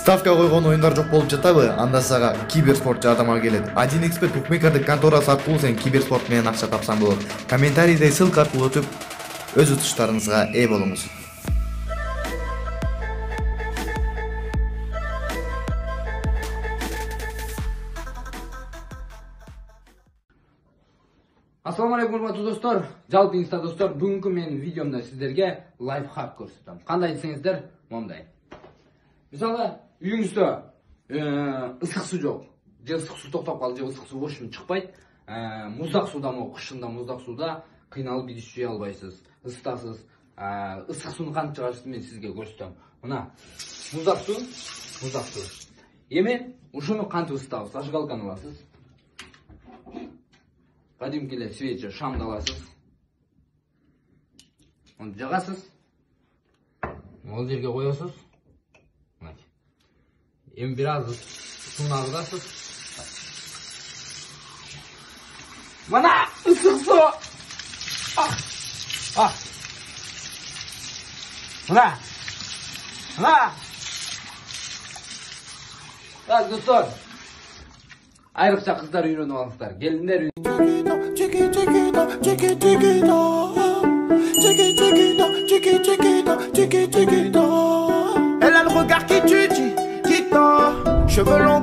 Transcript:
Ставка койгон оюндар жок болуп жатабы? Анда сага киберспорт жардамга келет. 1xbet букмекердик конторасы аркылуу сен киберспорт менен акча тапсаң болот. Комментарийде ссылка аркылуу өтүп өз утуштарыңызга ээ болуңуз. Assalamu alaikum урматтуу достор, жалпы инста достор, бүгүнкү менин видеомда сиздерге лайфхак көрсөтөм. Кандай десеңиздер, мондай. Мисалы, үйүңүздө ысык суу жок, же ысык суу токтоп калды, же ысык суу бошун чыкпайт. Муздак сууда, кышында муздак сууда кыйналып идиш жуя албайсыз, ысытасыз. Ысык сууну кантип чыгарышты мен сизге көрсөтөм. Мына, муздак суу. Эми ушуну кантип ысытабыз? Зажигалканы аласыз. Кадимкиле свеча, шамды аласыз. Оны жагасыз. Ол жерге коесуз. Эми бир аз сууну агызасыз. Мына ысык суу. Мына. Так, достор. Айрыкча кыздар үйрөнүп алыңыздар. Келиндер Elle a le regard qui tue, cheveux longs.